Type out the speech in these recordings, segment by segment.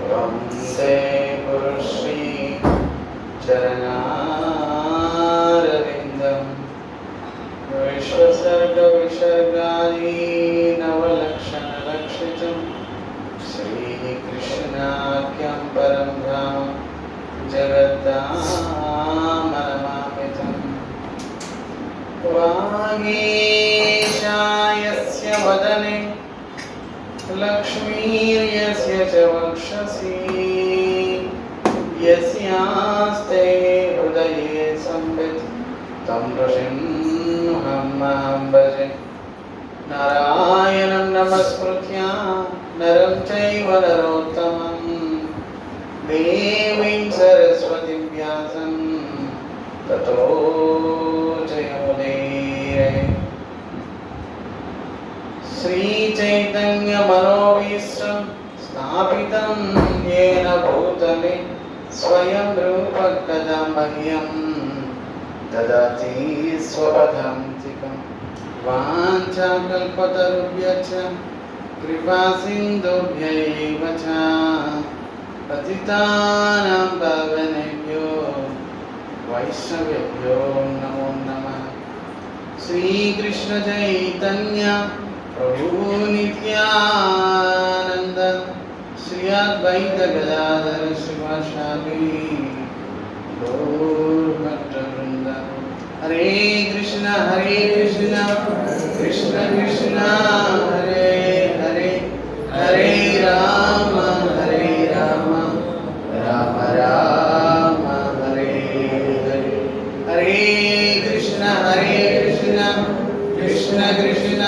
वन्दे गुरुश्री चरणारविन्दं विश्वसर्गविसर्गाणि नवलक्षणलक्षितं श्रीकृष्णाख्यं परं धाम जगद्धामनमामितं वागीशायस्य वदने लक्ष्मीर्यस्य च वक्षसि यस्यास्ते हृदये संवित् तं ऋषिमहं भजे। नारायणं नमस्कृत्य नरं चैव नरोत्तमं देवीं सरस्वतीं व्यासं ततो जयमुदीरये। श्रीचैतन्यमनोभीष्टं स्थापितं येन भूतले स्वयं रूपः कदा मह्यं ददाति स्वपदान्तिकं। वाञ्छाकल्पतरुभ्यश्च कृपासिन्धुभ्यैव च पतितानां पावनेभ्यो वैष्णवेभ्यो नमो नमः। श्रीकृष्ण चैतन्य प्रभु नित्यानंद श्री अद्वैत गदाधर शिवासादि गौर भक्तवृंद। हरे कृष्ण कृष्ण कृष्ण हरे हरे, हरे राम राम राम हरे हरे। हरे कृष्ण कृष्ण कृष्ण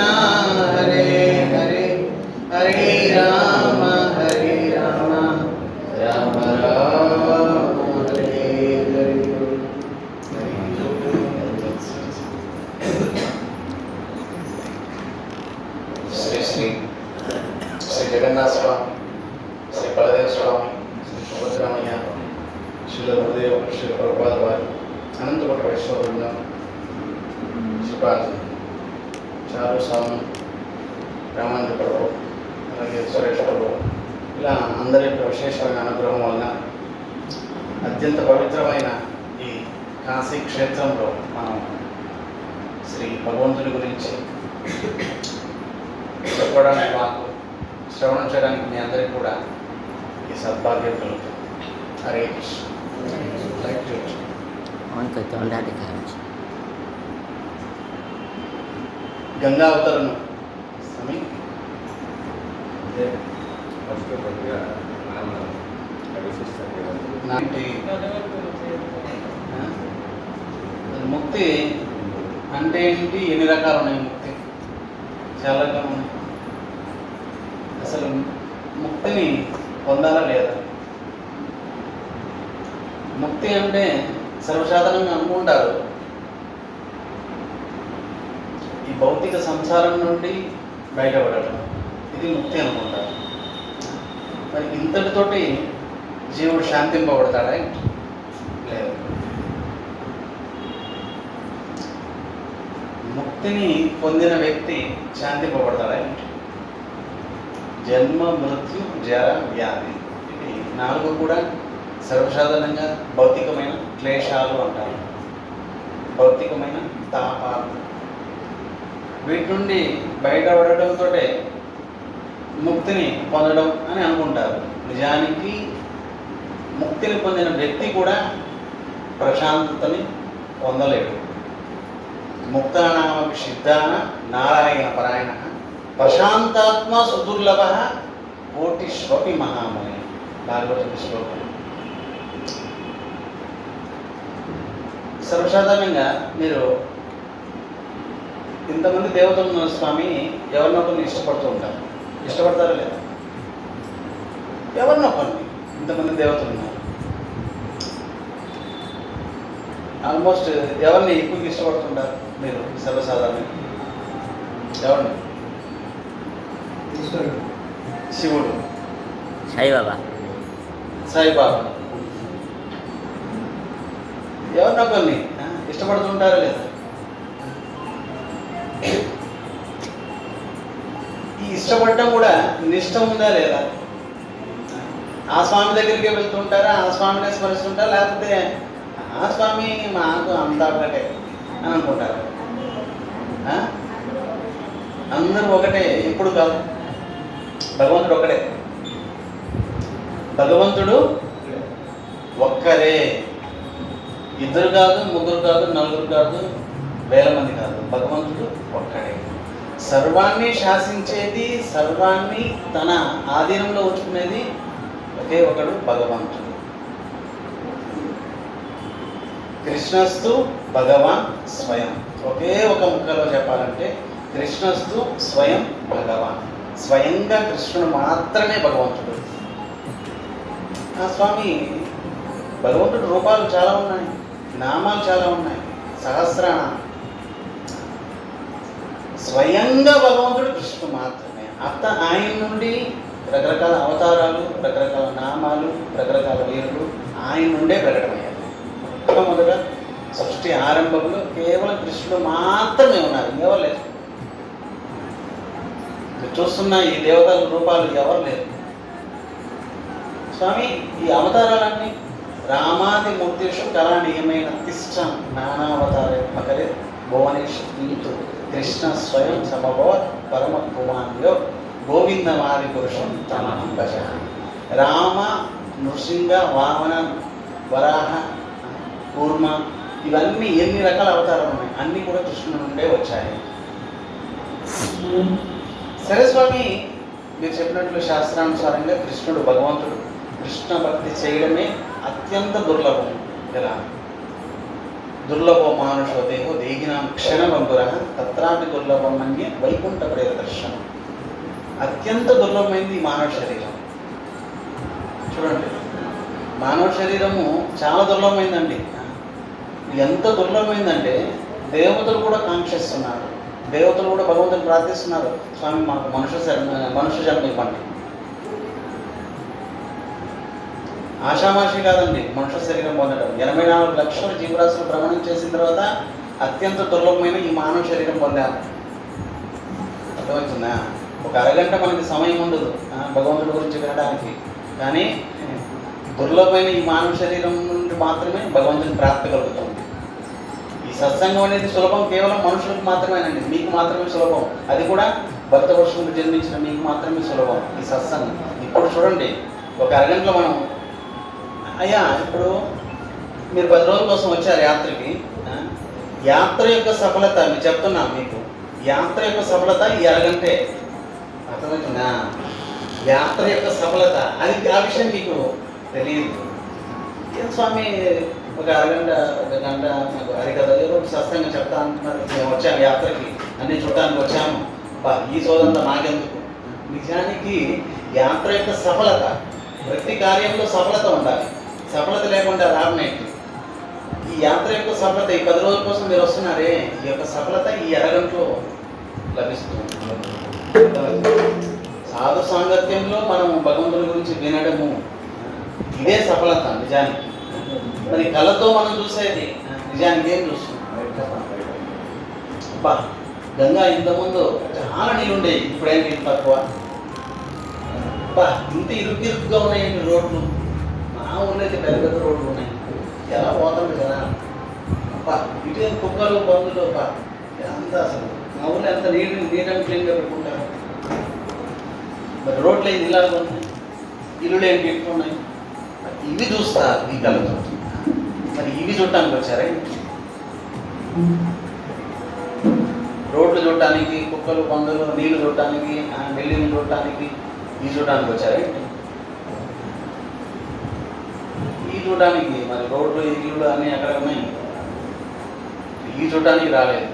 हरे हरे, हरे राम राम राम हरे हरे। श्री श्री श्री जगन्नाथ स्वामी, श्री बलदेव स्वामी, श्री सुभद्रामయ్య, श्री गुरुदेव, श्री प्रभुपाद वाరి, అనంతకోట వైష్ణవ బృందం, శ్రీపాద చారు స్వామి, రామానంద ప్రభు, అలాగే సురేష్ ప్రభు, ఇలా అందరి యొక్క విశేషమైన అనుగ్రహం వలన అత్యంత పవిత్రమైన ఈ కాశీ క్షేత్రంలో మనం శ్రీ భగవంతుని గురించి చెప్పడానికి, మాకు శ్రవణం చేయడానికి మీ అందరికీ కూడా ఈ సద్భాగ్యం కలుగుతుంది. హరే కృష్ణ. గంగా అవతరణ స్వామి ముక్తి అంటే ఏంటి, ఎన్ని రకాలు ఉన్నాయి? ముక్తి చాలా రకాలు ఉన్నాయి. అసలు ముక్తిని పొందాలా లేదా? ముక్తి అంటే సర్వసాధారణంగా అనుకుంటారు ఈ భౌతిక సంసారం నుండి బయటపడటం, ఇది ముక్తి అనుకుంటారు. మరి ఇంతటితోటి జీవుడు శాంతింపబడతాడా? లేదు. ముక్తిని పొందిన వ్యక్తి శాంతింపబడతాడా? జన్మ మృత్యు జర వ్యాధి, ఇది నాలుగు కూడా సర్వసాధారణంగా భౌతికమైన క్లేశాలు అంటారు, భౌతికమైన తాపాలు. వీటి నుండి బయటపడటంతో ముక్తిని పొందడం అని అనుకుంటారు. నిజానికి ముక్తిని పొందిన వ్యక్తి కూడా ప్రశాంతతని పొందలేడు. ముక్తానామపి సిద్ధాన నారాయణ పరాయణ ప్రశాంతాత్మ సుదుర్లభ కోటిష్వపి మహామయ. భాగవత శ్లోకం. సర్వసాధారణంగా మీరు ఇంతమంది దేవతలు ఉన్న స్వామి ఎవరినొకరిని ఇష్టపడుతూ ఉంటారు. ఇష్టపడతారా లేదా? ఎవరినొకరిని. ఇంతమంది దేవతలు ఉన్నారు, ఆల్మోస్ట్ ఎవరిని ఎక్కువగా ఇష్టపడుతుంటారు మీరు సర్వసాధారణంగా? ఎవరిని? శివుడు, సాయిబాబా. ఎవరినొకరిని ఇష్టపడుతుంటారా లేదా? ఈ ఇష్టపడటం కూడా నిష్ట ఉందా లేదా? ఆ స్వామి దగ్గరికి వెళ్తుంటారా, ఆ స్వామిని స్మరిస్తుంటారా, లేకపోతే ఆ స్వామి మాకు అంతా ఒకటే అని అనుకుంటారు. అందరూ ఒకటే ఎప్పుడు కాదు. భగవంతుడు ఒకటే. భగవంతుడు ఒక్కరే. ఇద్దరు కాదు, ముగ్గురు కాదు, నలుగురు కాదు, వేల మంది కాదు. భగవంతుడు ఒక్కడే. సర్వాన్ని శాసించేది, సర్వాన్ని తన ఆధీనంలో ఉంచుకునేది ఒకే ఒకడు భగవంతుడు. కృష్ణస్తు భగవాన్ స్వయం. ఒకే ఒక ముక్కలో చెప్పాలంటే కృష్ణస్తు స్వయం భగవాన్. స్వయంగా కృష్ణుడు మాత్రమే భగవంతుడు. ఆ స్వామి భగవంతుడు రూపాలు చాలా ఉన్నాయి, నామాలు చాలా ఉన్నాయి, సహస్రనామం. స్వయంగా భగవంతుడు కృష్ణుడు మాత్రమే. ఆయన నుండి రకరకాల అవతారాలు, రకరకాల నామాలు, రకరకాల వీరులు ఆయన నుండే ప్రకటమయ్యారు. మొదట సృష్టి ఆరంభంలో కేవలం కృష్ణుడు మాత్రమే ఉన్నారు, ఎవరు లేరు. చూస్తున్న ఈ దేవతల రూపాలు ఎవరు లేరు. స్వామి ఈ అవతారాలన్నీ రామాది మూర్తిషు కళానీయమైన తిష్ట నానావతారే భువనేశ్వరు కృష్ణ స్వయం సమభవ పరమ కుమార్యో గోవిందమాది పురుషం తమహం భజ. రామ, నృసింహ, వామన, వరాహ, కూర్మ, ఇవన్నీ ఎన్ని రకాల అవతారాలు ఉన్నాయి, అన్నీ కూడా కృష్ణుడి నుండే వచ్చాయి. సరే స్వామి, మీరు చెప్పినట్లు శాస్త్రానుసారంగా కృష్ణుడు భగవంతుడు. కృష్ణ భక్తి చేయడమే అత్యంత దుర్లభం. ఎలా? దుర్లభో మానుషో దేహో దేహినాం క్షణబంధుర తత్రాపి దుర్లభం అన్య వైకుంఠ ప్రేత దర్శనం. అత్యంత దుర్లభమైంది ఈ మానవ శరీరం. చూడండి, మానవ శరీరము చాలా దుర్లభమైందండి. ఎంత దుర్లభమైందంటే దేవతలు కూడా కాంక్షిస్తున్నారు, దేవతలు కూడా భగవంతుని ప్రార్థిస్తున్నారు, స్వామి మాకు మనుష్య జన్మ ఇవ్వండి. ఆషామాషి కాదండి మనుష్య శరీరం పొందడం. 84 లక్షల జీవరాశులు భ్రమణం చేసిన తర్వాత అత్యంత దుర్లభమైన ఈ మానవ శరీరం పొందాము. అర్థమవుతుందా? ఒక అరగంట మనకి సమయం ఉండదు భగవంతుడి గురించి వినడానికి. కానీ దుర్లభమైన ఈ మానవ శరీరం నుండి మాత్రమే భగవంతుని ప్రాప్తి కలుగుతుంది. ఈ సత్సంగం అనేది సులభం కేవలం మనుషులకు మాత్రమేనండి, మీకు మాత్రమే సులభం. అది కూడా భర్త వర్షంలో జన్మించిన మీకు మాత్రమే సులభం ఈ సత్సంగం. ఇప్పుడు చూడండి, ఒక అరగంటలో మనం అయ్యా ఇప్పుడు మీరు 10 రోజుల కోసం వచ్చారు యాత్రకి. యాత్ర యొక్క సఫలత మీరు చెప్తున్నా, మీకు యాత్ర యొక్క సఫలత ఈ అరగంటే. అర్థమవుతుందా? యాత్ర యొక్క సఫలత అది, ఆ విషయం మీకు తెలియదు. ఏం స్వామి ఒక అరగంట, ఒక గంట నాకు హరికథ ఏదో సత్సంగం చెప్తా అంటున్నారు, మేము వచ్చాము యాత్రకి, అన్ని చూడటానికి వచ్చాము, ఈ సోదంతా నాకెందుకు? నిజానికి యాత్ర యొక్క సఫలత, ప్రతి కార్యంలో సఫలత ఉండాలి. సఫలత లేకుండా రాబోయేది. ఈ యాత్ర యొక్క సఫలత, ఈ 10 రోజుల కోసం మీరు వస్తున్నారే, ఈ యొక్క సఫలత ఈ అరగంటలో లభిస్తుంది. సాధు సాంగత్యంలో మనం భగవంతుని గురించి వినడము, ఇదే సఫలత నిజానికి. మరి కళతో మనం చూసేది నిజానికి ఏం చూస్తున్నాం? అబ్బా గంగా ఇంతకుముందు చాలా నీళ్ళు ఉండేవి, ఇప్పుడేం నీళ్ళు తక్కువ. అబ్బా ఇంత ఇరుగ్గా ఉన్నాయండి రోడ్లు. మా ఊళ్ళో అయితే పెద్ద పెద్ద రోడ్లు ఉన్నాయి, ఎలా పోతుంది కదా. అబ్బా ఇటు కుక్కలు బందులు, అబ్బా ఎంత అసలు మా ఊళ్ళో ఎంత నీట్ అండ్ క్లీన్గా పెట్టుకుంటారు. మరి రోడ్లు ఏంది ఇలా ఉన్నాయి, ఇల్లులు ఏంటి పెట్టుకున్నాయి. ఇవి చూస్తారు ఈ కళతో. మరి ఇవి చూడటానికి వచ్చారా? రోడ్లు చూడటానికి, కుక్కలు పందులు, నీళ్లు చూడటానికి, బిల్డింగ్లు చూడటానికి, ఇవి చూడటానికి వచ్చారా? ఇవి చూడటానికి మరి రోడ్లు, ఇల్లు అన్నీ ఎక్కడ ఉన్నాయి, ఇవి చూడటానికి రాలేదు.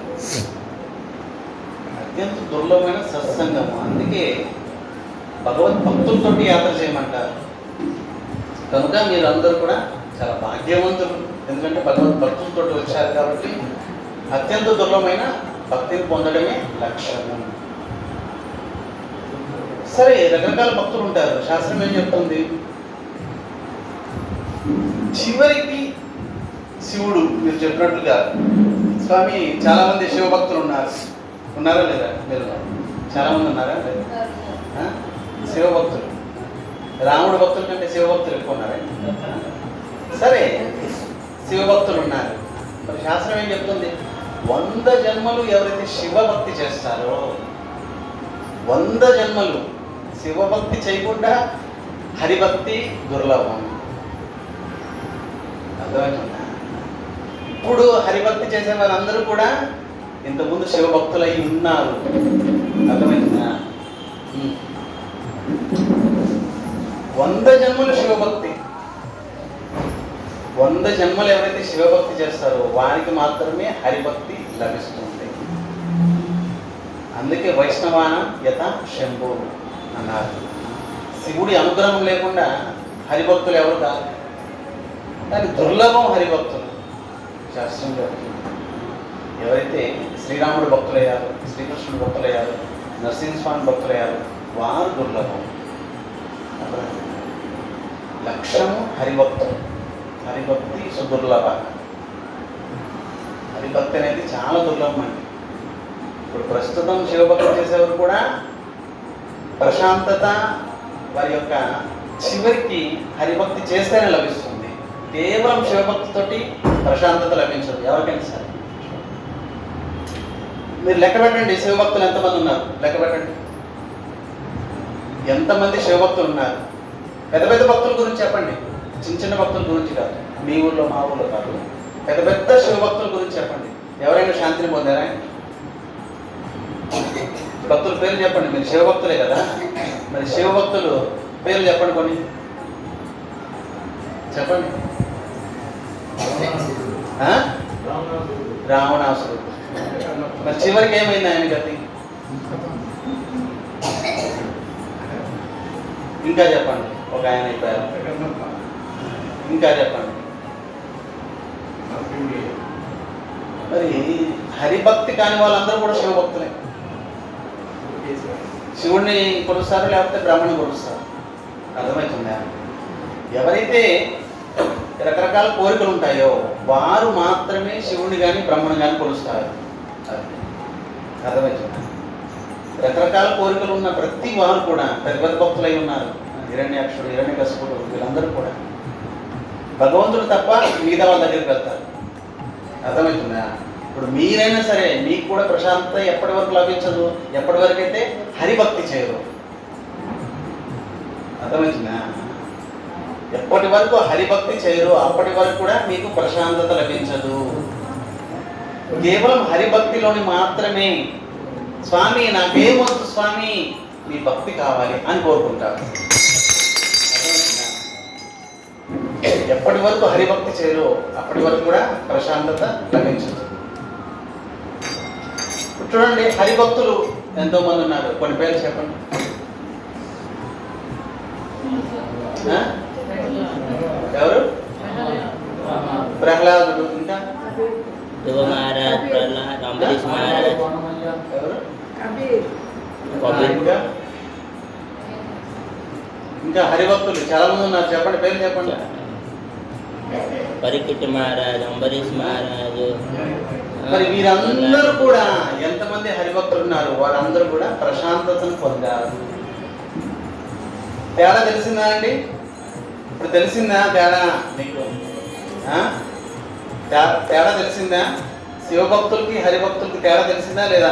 అత్యంత దుర్లభమైన సత్సంగం. అందుకే భగవద్ భక్తులతో యాత్ర చేయమంటారు. కనుక మీరందరూ కూడా చాలా భాగ్యవంతులు, ఎందుకంటే భగవద్ భక్తులతో వచ్చారు కాబట్టి. అత్యంత దుర్లభమైన భక్తిని పొందడమే లక్ష్యం. సరే, రకరకాల భక్తులు ఉంటారు. శాస్త్రం ఏం చెప్తుంది? చివరికి శివుడు, మీరు చెప్పినట్లుగా స్వామి చాలా మంది శివభక్తులు ఉన్నారా లేదా? మీరు చాలా మంది ఉన్నారా? శివభక్తులు. రాముడు భక్తుల కంటే శివభక్తులు ఎక్కువ ఉన్నారండి. సరే, శివభక్తులు ఉన్నారు. మరి శాస్త్రం ఏం చెప్తుంది? 100 జన్మలు ఎవరైతే శివభక్తి చేస్తారో, 100 జన్మలు శివభక్తి చేయకుండా హరిభక్తి దుర్లభం. అర్థమవుతుందా? ఇప్పుడు హరిభక్తి చేసే వారందరూ కూడా ఇంతకుముందు శివభక్తులై ఉన్నారు. అర్థమవుతుందా? 100 జన్మలు శివభక్తి, 100 జన్మలు ఎవరైతే శివభక్తి చేస్తారో వారికి మాత్రమే హరిభక్తి లభిస్తుంది. అందుకే వైష్ణవానం యథ శంభు అన్నారు. శివుడి అనుగ్రహం లేకుండా హరిభక్తులు ఎవరు కాదు. కానీ దుర్లభం హరిభక్తులు. శాస్త్రం చెప్తుంది, ఎవరైతే శ్రీరాముడు భక్తులయ్యారు, శ్రీకృష్ణుడు భక్తులయ్యారు, నరసింహస్వామి భక్తులయ్యారు, వారు దుర్లభం. లక్ష్యము హరిభక్తులు. హరిభక్తి సుదుర్లభ. హరిభక్తి అనేది చాలా దుర్లభం అండి. ఇప్పుడు ప్రస్తుతం శివభక్తి చేసేవారు కూడా ప్రశాంతత వారి యొక్క చివరికి హరిభక్తి చేస్తేనే లభిస్తుంది. కేవలం శివభక్తితోటి ప్రశాంతత లభించదు ఎవరికైనా సరే. మీరు లెక్క పెట్టండి, శివభక్తులు ఎంతమంది ఉన్నారు లెక్క పెట్టండి. ఎంతమంది శివభక్తులు ఉన్నారు? పెద్ద పెద్ద భక్తుల గురించి చెప్పండి, చిన్న చిన్న భక్తుల గురించి కాదు. మీ ఊళ్ళో మా ఊళ్ళో కాదు, పెద్ద పెద్ద శివభక్తుల గురించి చెప్పండి. ఎవరైనా శాంతిని పొందారా? భక్తుల పేర్లు చెప్పండి. మీరు శివభక్తులే కదా, మరి శివభక్తులు పేర్లు చెప్పండి, కొన్ని చెప్పండి. రావణాసురుడు. మరి చివరికి ఏమైంది ఆయన గతి? ఇంకా చెప్పండి. ఒక ఆయన అయిపోయారు. ఇంకా చెప్పండి. మరి హరిభక్తి కాని వాళ్ళందరూ కూడా శివభక్తులే. శివుడిని కొలుస్తారు, లేకపోతే బ్రహ్మని కొలుస్తారు. అర్థమవుతుందా? ఎవరైతే రకరకాల కోరికలు ఉంటాయో వారు మాత్రమే శివుడిని కానీ బ్రహ్మని కానీ కొలుస్తారు. అర్థమవుతుందా? రకరకాల కోరికలు ఉన్న ప్రతి వారు కూడా పెద్ద పెద్ద భక్తులై ఉన్నారు. హిరణ్యాక్షుడు, హిరణ్యకశిపుడు, వీళ్ళందరూ కూడా భగవంతుడు తప్ప మిగతా వాళ్ళ దగ్గరికి వెళ్తారు. అర్థమవుతుందా? ఇప్పుడు మీరైనా సరే మీకు కూడా ప్రశాంతత ఎప్పటి వరకు లభించదు, ఎప్పటి వరకు అయితే హరిభక్తి చేయరు. అర్థమవుతుందా? ఎప్పటి వరకు హరిభక్తి చేయరు అప్పటి వరకు కూడా మీకు ప్రశాంతత లభించదు. కేవలం హరిభక్తిలోని మాత్రమే స్వామి నాకేమొద్దు స్వామి మీ భక్తి కావాలి అని కోరుకుంటారు. ఎప్పటి వరకు హరిభక్తి చేయరు అప్పటి వరకు కూడా ప్రశాంతత లభించదు. చూడండి, హరిభక్తులు ఎంతో మంది ఉన్నారు. కొన్ని పేర్లు చెప్పండి. ఎవరు? ప్రహ్లాదుడు. ఇంకా ఇంకా హరిభక్తులు చాలా మంది ఉన్నారు. చెప్పండి, పేర్లు చెప్పండి. పరీక్షిత్ మహారాజ్, అంబరీష్ మహారాజ్. మరి వీరందరూ కూడా ఎంతమంది హరిభక్తులు ఉన్నారు? వారందరూ కూడా ప్రశాంతతను పొందారు. తేడా తెలిసిందా అండి? ఇప్పుడు తెలిసిందా తేడా మీకు? తేడా తెలిసిందా? శివభక్తులకి హరిభక్తులకి తేడా తెలిసిందా లేదా?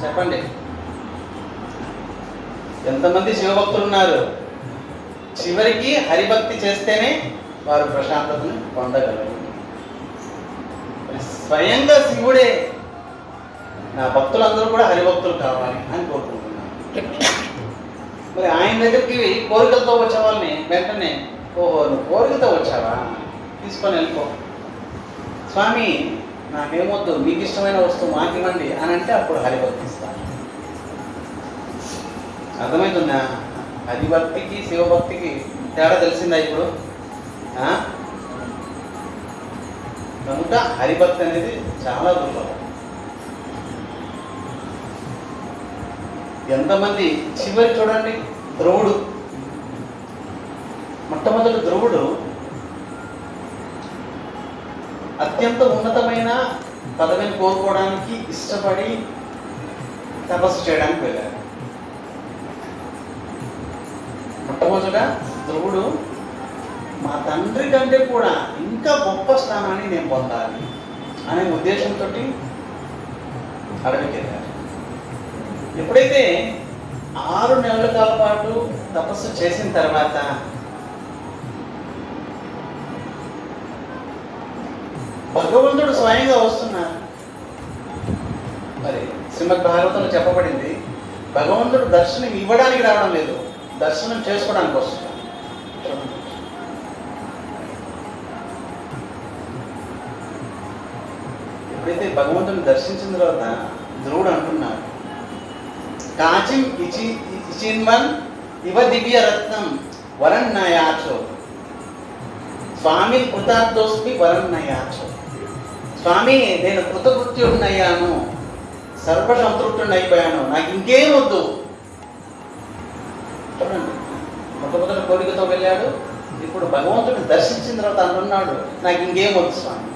చెప్పండి. ఎంతమంది శివభక్తులు ఉన్నారు? చివరికి హరిభక్తి చేస్తేనే వారు ప్రశాంతతను పొందగలరు. స్వయంగా శివుడే నా భక్తులందరూ కూడా హరిభక్తులు కావాలి అని కోరుకుంటున్నాను. మరి ఆయన దగ్గరికి కోరికలతో వచ్చే వాళ్ళని వెంటనే, ఓహో నువ్వు కోరికతో వచ్చావా, తీసుకొని వెళ్ళిపో, స్వామి నాకేమొద్దు, మీకు ఇష్టమైన వస్తువు మాకివ్వండి అని అంటే అప్పుడు హరిభక్తి ఇస్తాను. అర్థమవుతుందా? హరిభక్తికి శివభక్తికి తేడా తెలిసిందా ఇప్పుడు? కనుక హరిభక్తి అనేది చాలా దుర్లభం. ఎంతమంది చివరి చూడండి, ధ్రువుడు, మొట్టమొదటి ధ్రువుడు అత్యంత ఉన్నతమైన పదవిని కోరుకోవడానికి ఇష్టపడి తపస్సు చేయడానికి వెళ్ళారు. మొట్టమొదట ధ్రువుడు మా తండ్రి కంటే కూడా ఇంకా గొప్ప స్థానాన్ని నేను పొందాలి అనే ఉద్దేశంతో అడవికి వెళ్ళారు. ఎప్పుడైతే 6 నెలల కాల పాటు తపస్సు చేసిన తర్వాత భగవంతుడు స్వయంగా వస్తున్నారు. మరి శ్రీమద్ భాగవతంలో చెప్పబడింది, భగవంతుడు దర్శనం ఇవ్వడానికి రావడం లేదు, దర్శనం చేసుకోవడానికి వస్తున్నారు. ఎప్పుడైతే భగవంతుని దర్శించిన తర్వాత ధ్రువుడు అంటున్నాడు, కాచిం ఇచిన్వన్ ఇవ దివ్య రత్నం వరన్నయాచో స్వామి కృతార్థోస్మి వరన్నయాచో. స్వామి, నేను కృతకృత్యుడినయ్యాను, సర్వసంతృప్తుడిని అయిపోయాను, నాకు ఇంకేం వద్దు. చూడండి, మొట్టమొదటి కోరికతో వెళ్ళాడు, ఇప్పుడు భగవంతుడిని దర్శించిన తర్వాత అంటున్నాడు, నాకు ఇంకేం వద్దు స్వామి,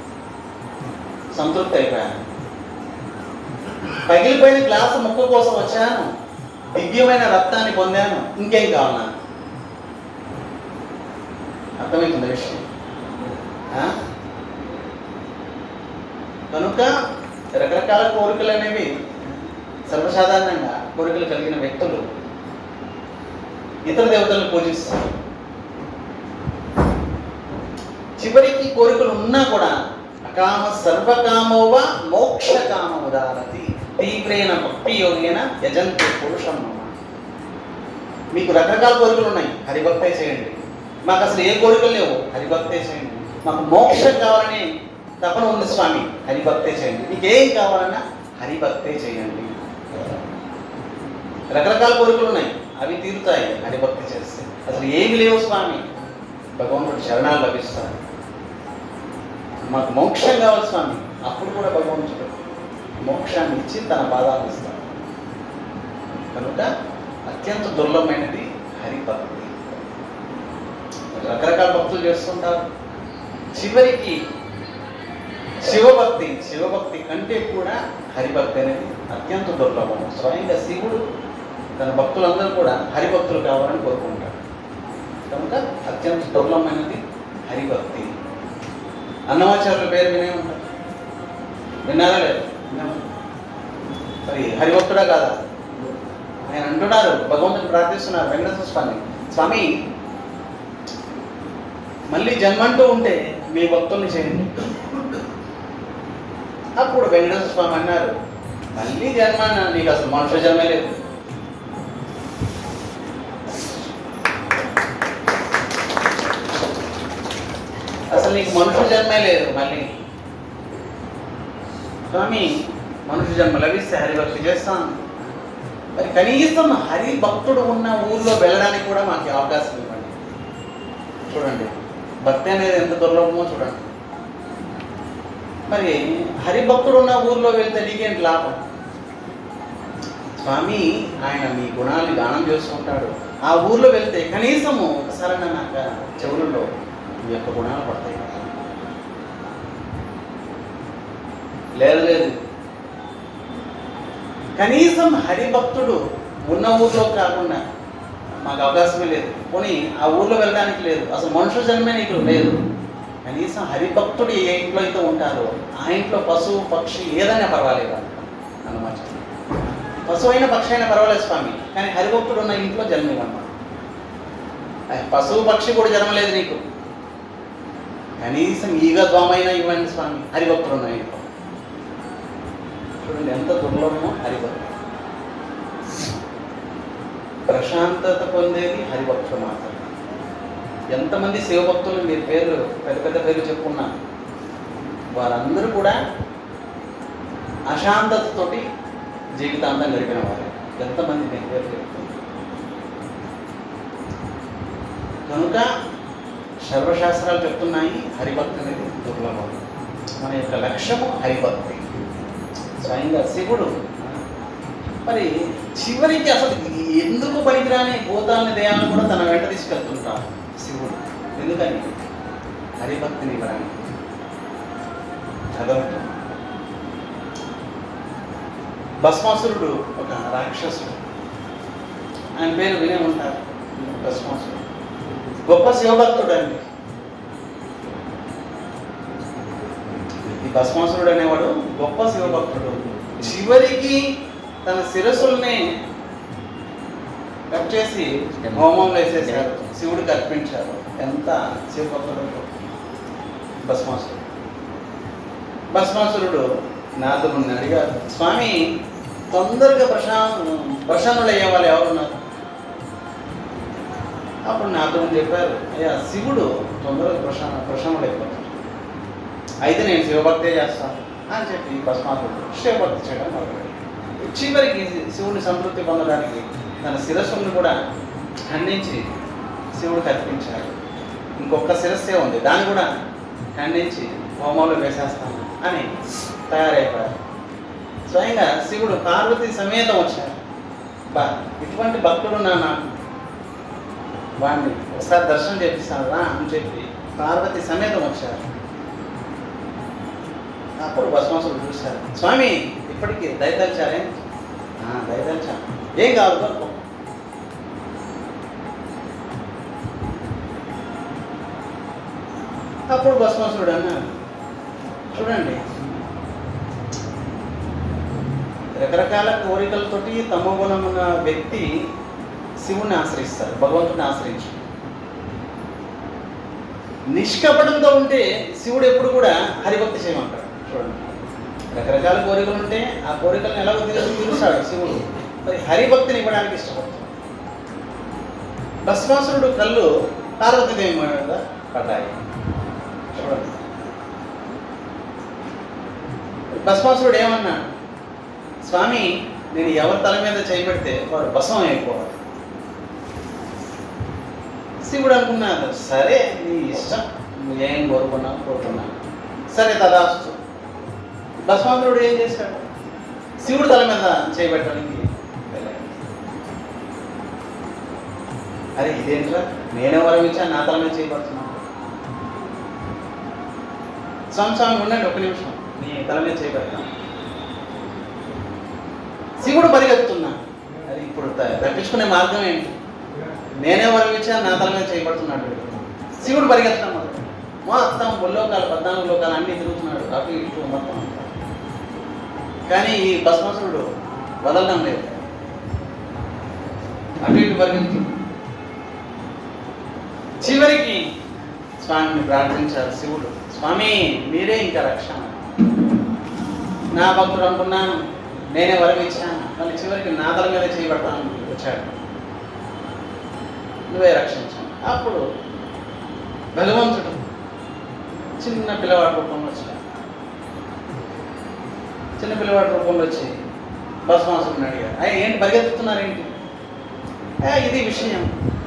సంతృప్తి అయిపోయాను. పగిలిపోయిన గ్లాసు ముక్క కోసం వచ్చాను, దివ్యమైన రక్తాన్ని పొందాను, ఇంకేం కావాలా? అర్థమవుతుంది విషయం. కనుక రకరకాల కోరికలు అనేవి సర్వసాధారణంగా కోరికలు కలిగిన వ్యక్తులు ఇతర దేవతలను పూజిస్తారు. చివరికి కోరికలు ఉన్నా కూడా అకామ సర్వకామోవ మోక్షకామ ఉదారతి తీవ్రేణ భక్తి యోగేన యజంతి పురుషం. మీకు రకరకాల కోరికలు ఉన్నాయి, హరిభక్తే చేయండి. మాకు అసలు ఏ కోరికలు లేవు, హరిభక్తే చేయండి. మాకు మోక్షం కావాలని తపన ఉంది స్వామి, హరిభక్తే చేయండి. మీకు ఏం కావాలన్నా హరిభక్తే చేయండి. రకరకాల కోరికలు ఉన్నాయి, అవి తీరుతాయి హరిభక్తి చేస్తే. అసలు ఏమి లేవు స్వామి, భగవంతుడు శరణాలు లభిస్తాడు. మాకు మోక్షం కావాలి స్వామి, అప్పుడు కూడా భగవంతుడు మోక్షాన్ని ఇచ్చి తన పాదాలు ఇస్తాడు. కనుక అత్యంత దుర్లభమైనది హరిభక్తి. రకరకాల భక్తులు చేస్తుంటారు. చివరికి శివభక్తి కంటే కూడా హరిభక్తి అనేది అత్యంత దుర్లభం. స్వయంగా శివుడు తన భక్తులందరూ కూడా హరిభక్తులు కావాలని కోరుకుంటాడు. కనుక అత్యంత దుర్లభమైనది హరిభక్తి. అన్నమాచార్యుల పేరు వినే ఉంటారు, విన్నారా లేదు? మరి హరిభక్తుడా కాదా? ఆయన అంటున్నారు, భగవంతుని ప్రార్థిస్తున్నారు, వెంకటేశ్వర స్వామి, స్వామి మళ్ళీ జన్మంటూ ఉంటే మీ భక్తుల్ని చేయండి. అప్పుడు వెంకటేశ్వర స్వామి అన్నారు, మళ్ళీ జన్మ నీకు అసలు మనుష్య జన్మే లేదు. అసలు నీకు మనుష్య జన్మే లేదు. మళ్ళీ స్వామి మనుష్య జన్మ లభిస్తే హరిభక్తి చేస్తాను. మరి కనీసం హరిభక్తుడు ఉన్న ఊర్లో వెళ్ళడానికి కూడా మాకు అవకాశం ఇవ్వండి. చూడండి, భక్తి అనేది ఎంత దుర్లభమో చూడండి. మరి హరిభక్తుడు ఉన్న ఊర్లో వెళ్తే నీకేంటి లాభం? స్వామి ఆయన మీ గుణాన్ని గానం చేసుకుంటాడు. ఆ ఊర్లో వెళ్తే కనీసము ఒకసారి నాకు చెవులలో మీ యొక్క గుణాలు పడతాయి. లేదు, కనీసం హరిభక్తుడు ఉన్న ఊర్లో కాకుండా మాకు అవకాశమే లేదు. పోనీ ఆ ఊర్లో వెళ్ళడానికి లేదు, అసలు మనుషుల జన్మే నీకు లేదు. కనీసం హరిభక్తుడు ఏ ఇంట్లో అయితే ఉంటారో ఆ ఇంట్లో పశువు పక్షి ఏదైనా పర్వాలేదు అన్నమాట. పశువు అయినా పక్షి అయినా పర్వాలేదు స్వామి, కానీ హరిభక్తుడు ఉన్న ఇంట్లో జన్మివన్నమాట. పశువు పక్షి కూడా జన్మలేదు నీకు, కనీసం ఈగ దోమైనా ఇవ్వండి స్వామి, హరిభక్తుడు ఉన్న ఇంట్లో. చూడండి ఎంత దుర్లభమో హరిభక్తుడు. ప్రశాంతత పొందేది హరిభక్తులు మాత్రమే. ఎంతమంది శివభక్తులు మీరు పేర్లు పెద్ద పెద్ద పేర్లు చెప్పుకున్నా, వారందరూ కూడా అశాంతతతోటి జీవితాంతం గడిపిన వారు. ఎంతమంది నేను పేర్లు చెప్తున్నారు. కనుక సర్వశాస్త్రాలు చెప్తున్నాయి హరిభక్తి అనేది దుర్లభం. మన యొక్క లక్ష్యము హరిభక్తి. స్వయంగా శివుడు మరి చివరికి అసలు ఎందుకు పనికిరాని భూతాలని దేయాలను కూడా తన వెంట తీసుకెళ్తుంటాడు శివుడు. ఎందుకని? హరిభక్తిని ఇవ్వడానికి. చదవటం. భస్మాసురుడు ఒక రాక్షసుడు, ఆయన పేరు వినే ఉంటారు, భస్మాసురుడు. గొప్ప శివభక్తుడు అండి. ఈ భస్మాసురుడు అనేవాడు గొప్ప శివభక్తుడు. చివరికి తన శిరస్సుల్ని కట్ చేసి హోమంలో వేసేసారు, శివుడికి అర్పించారు. ఎంత శివభక్తుడు భస్మాసురుడు. భస్మాసురుడు నారదుడిని అడిగారు, స్వామి తొందరగా ప్రసన్నులు అయ్యే వాళ్ళు ఎవరున్నారు? అప్పుడు నారదుడిని చెప్పారు, అయ్యా శివుడు తొందరగా ప్రసన్నులు అయిపోతాడు, అయితే నేను శివభక్తే చేస్తాను అని చెప్పి భస్మాసురుడు శివభక్తి చేయడం మొదలుపెట్టాడు. చివరికి శివుని సంతృప్తి పొందడానికి తన శిరస్సును కూడా ఖండించి శివుడికి అర్పించాడు. ఇంకొక శిరస్సే ఉంది, దాన్ని కూడా ఖండించి హోమంలో వేసేస్తాను అని తయారైపోయారు. స్వయంగా శివుడు పార్వతి సమేతం వచ్చారు. ఇటువంటి భక్తుడు నాకు వాడిని ఒకసారి దర్శనం చేపిస్తాను రా అని చెప్పి పార్వతి సమేతం వచ్చారు. అప్పుడు భస్మాసురుడు చూశారు, స్వామి ఇప్పటికీ దయతలిచారే? దయతలిచాను, ఏం కావాలి గొప్ప. అప్పుడు భస్మాసురుడు అన్నారు, చూడండి రకరకాల కోరికలతోటి తమో గుణం ఉన్న వ్యక్తి శివుని ఆశ్రయిస్తారు, భగవంతుడిని ఆశ్రయించు. నిష్కపటంతో ఉంటే శివుడు ఎప్పుడు కూడా హరిభక్తి చేయమంటాడు. చూడండి రకరకాల కోరికలు ఉంటే ఆ కోరికలను ఎలాగో తీరుస్తాడు శివుడు, మరి హరిభక్తిని ఇవ్వడానికి ఇష్టపడతాడు. భస్మాసురుడు కళ్ళు పార్వతీదేవి మీద పడ్డాయి. చూడండి భస్మాసురుడు ఏమన్నాడు, స్వామి నేను ఎవరి తల మీద చేయబెడితే వాడు భస్మం అయిపోవాలి. శివుడు అనుకున్నాడు, సరే నీ ఇష్టం, నువ్వేం కోరుకున్నావు. సరే తదాస్తు. భస్మాసురుడు ఏం చేశాడు, శివుడు తల మీద చేయబెట్టడానికి వెళ్ళాడు. అరే ఇదేంట్రా, నేనే వరం ఇచ్చాను, నా తల మీద చేయబడుతున్నాను. స్వామి ఉండండి ఒక నిమిషం, నీ తల మీద చేయబెడతాను. శివుడు పరిగెత్తున్నా, అది ఇప్పుడు తప్పించుకునే మార్గం ఏంటి? నేనే వరం ఇచ్చాను, నా తల మీద చేయబడుతున్నాడు. శివుడు పరిగెత్తడం మొత్తం ముల్లోకాలు 14 లోకాలు అన్నీ తిరుగుతున్నాడు, అటు ఇటు మొత్తం. కానీ ఈ భస్మాసురుడు వదలడం లేదు, అటు ఇటు పరిగెత్తు. చివరికి స్వామిని ప్రార్థించారు శివుడు, స్వామి మీరే ఇంకా రక్షణ. నా భక్తుడు అనుకున్నాను, నేనే వరం ఇచ్చాను, మళ్ళీ చివరికి నా తల మీద చేయబడతాను వచ్చాడు, నువ్వే రక్షించాను. అప్పుడు భగవంతుడు చిన్న పిల్లవాడి రూపంలో వచ్చాడు. చిన్న పిల్లవాడి రూపంలో వచ్చి భస్మాసురుడిని అడిగాడు, ఏంటి పరిగెత్తుతున్నారేంటి? ఇది విషయం,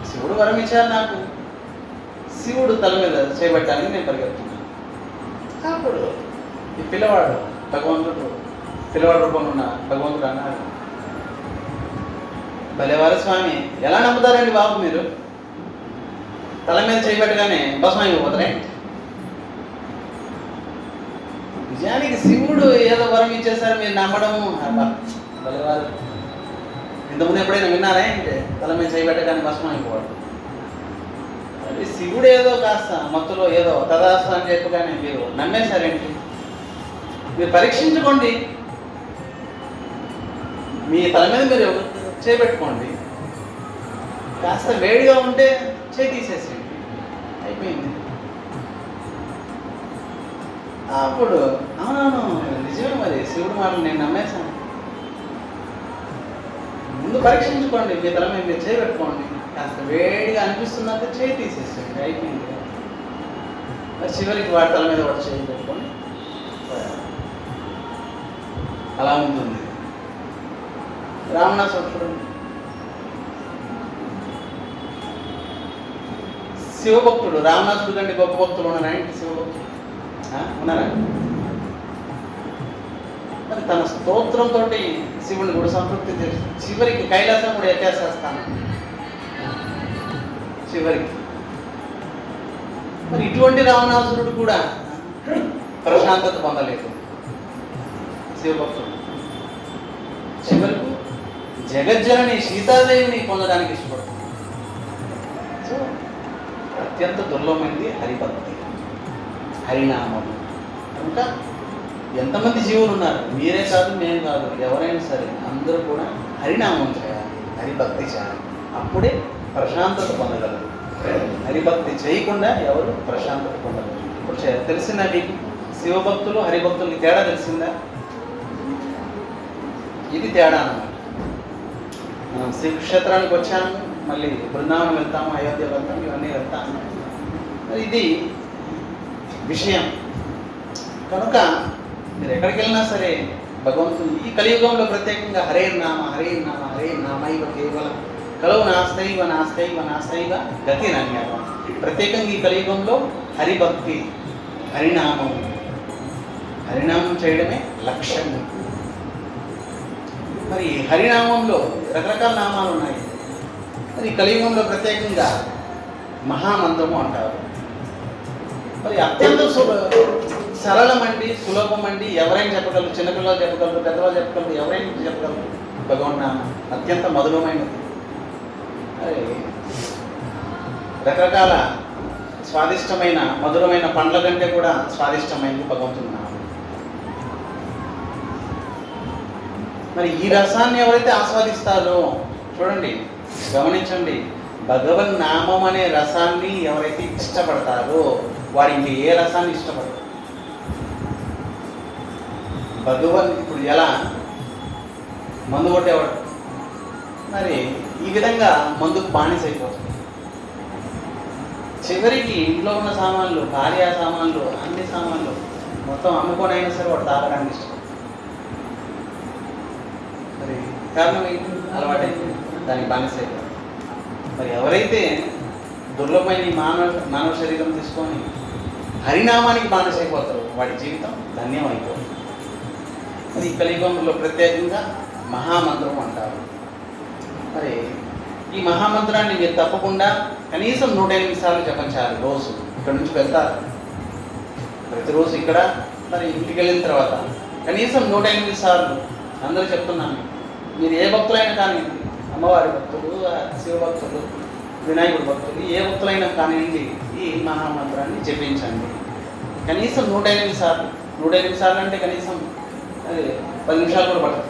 శివుడు వరం ఇచ్చారు నాకు, శివుడు తల మీద చేయబట్టడానికి నేను పరిగెత్తున్నాను. అప్పుడు ఈ పిల్లవాడు పిల్లవాడి రూపంలో ఉన్న భగవంతుడు అన్నాడు, భలేవారు స్వామి, ఎలా నమ్ముతారండి బాబు మీరు? తల మీద చేయబెట్టగానే భస్మం అయిపోతారే? నిజానికి శివుడు ఏదో వరం ఇచ్చేసారు, మీరు నమ్మడము భలేవారు. ఇంతకుముందు ఎప్పుడైనా విన్నారా అంటే తల మీద చేయబెట్టగానే భస్మం అయిపోవడం? అది శివుడు ఏదో కాస్త మత్తులో ఏదో తదాస్తు అని చెప్పగానే మీరు నమ్మేశారేంటి? మీరు పరీక్షించుకోండి, మీ తల మీద మీరు చేపెట్టుకోండి, కాస్త వేడిగా ఉంటే చేయి తీసేసేయండి, అయిపోయింది. అప్పుడు అవునవును నిజమే, మరి శివుడు మాటలు నేను నమ్మేశాను. ముందు పరీక్షించుకోండి, మీ తల మీద మీరు చేపెట్టుకోండి, కాస్త వేడిగా అనిపిస్తుందంటే చేయి తీసేసేయండి, అయిపోయింది. మరి చివరికి వాడి తల మీద వాడు చేయి పెట్టుకొని అలా ఉంటుంది. రావణాసురుడు చూడండి, శివభక్తుడు. రావణాసురుడు కంటే గొప్ప భక్తులు ఉన్నారా ఏంటి? శివభక్తుడు ఉన్నారా? మరి తన స్తోత్రంతో శివుని కూడా సంతృప్తి చేసి చివరికి కైలాసం కూడా ఎత్తేసేస్తాను చివరికి. మరి ఇటువంటి రావణాసురుడు కూడా ప్రశాంతత పొందలేదు శివభక్తుడు. చివరకు జగజ్జనని సీతాదేవిని పొందడానికి ఇష్టపడుతుంది. సో అత్యంత దుర్లభమైనది హరిభక్తి, హరినామం. కనుక ఎంతమంది జీవులు ఉన్నారు, మీరే కాదు మేము కాదు, ఎవరైనా సరే అందరూ కూడా హరినామం చేయాలి, హరిభక్తి చేయాలి. అప్పుడే ప్రశాంతత పొందగలరు. హరిభక్తి చేయకుండా ఎవరు ప్రశాంతత పొందగలరు. ఇప్పుడు తెలిసిందా మీకు శివభక్తులు హరిభక్తులకి తేడా తెలిసిందా? ఇది తేడా అన్నమాట. మనం శ్రీక్షేత్రానికి వచ్చాము, మళ్ళీ బృందావనం వెళ్తాము, అయోధ్య వెళ్తాము, ఇవన్నీ వెళ్తాము. ఇది విషయం. కనుక మీరు ఎక్కడికి వెళ్ళినా సరే భగవంతుడు ఈ కలియుగంలో ప్రత్యేకంగా హరే నామ హరే నామ హరే నామైవ కేవలం కలవు నాస్తైవ నాస్తైవ నాస్తైవ గతి నన్యామం. ప్రత్యేకంగా ఈ కలియుగంలో హరిభక్తి, హరినామం, హరినామం చేయడమే లక్ష్యం. మరి హరినామంలో రకరకాల నామాలు ఉన్నాయి. మరి కలియుగంలో ప్రత్యేకంగా మహామంత్రము అంటారు. మరి అత్యంత సరళమండి, సులభమండి, ఎవరైనా చెప్పగలరు. చిన్నపిల్లలు చెప్పగలరు, పెద్దవాళ్ళు చెప్పగలరు, ఎవరైనా చెప్పగలరు. భగవన్నామం అత్యంత మధురమైనది. రకరకాల స్వాదిష్టమైన మధురమైన పండ్ల కంటే కూడా స్వాదిష్టమైనది భగవంతుని నామం. మరి ఈ రసాన్ని ఎవరైతే ఆస్వాదిస్తారో చూడండి, గమనించండి, భగవన్ నామం అనే రసాన్ని ఎవరైతే ఇష్టపడతారో వారు ఇంక ఏ రసాన్ని ఇష్టపడతారు. భగవన్ ఇప్పుడు ఎలా మందు కొట్టేవాడు, మరి ఈ విధంగా మందుకు బానిస అయిపోతుంది. చివరికి ఇంట్లో ఉన్న సామాన్లు, భార్య సామాన్లు, అన్ని సామాన్లు మొత్తం అమ్ముకొని అయినా సరే వాడు తాగడానికి ఇష్టం. మరి కారణం ఏంటి? అలవాటైపోయింది, దానికి బానిస అయిపోయింది. మరి ఎవరైతే దుర్లభమైన ఈ మానవ శరీరం తీసుకొని హరినామానికి బానిస అయిపోతారో వాడి జీవితం ధన్యం అయిపోతుంది. మరి ఈ కలియుగంలో ప్రత్యేకంగా మహామంత్రం అంటారు. మరి ఈ మహామంత్రాన్ని మీరు తప్పకుండా కనీసం 108 సార్లు జపించాలి రోజు. ఇక్కడ నుంచి వెళ్తారు ప్రతిరోజు ఇక్కడ, మరి ఇంటికి వెళ్ళిన తర్వాత కనీసం 108 సార్లు. అందరూ చెప్తున్నాను, మీరు ఏ భక్తులైనా కానివ్వండి, అమ్మవారి భక్తులు, శివభక్తులు, వినాయకుడి భక్తులు, ఏ భక్తులైనా కానివ్వండి, ఈ మహామంత్రాన్ని జపించండి కనీసం 108 సార్లు. 108 సార్లు అంటే కనీసం 10 నిమిషాలు కూడా పడుతుంది.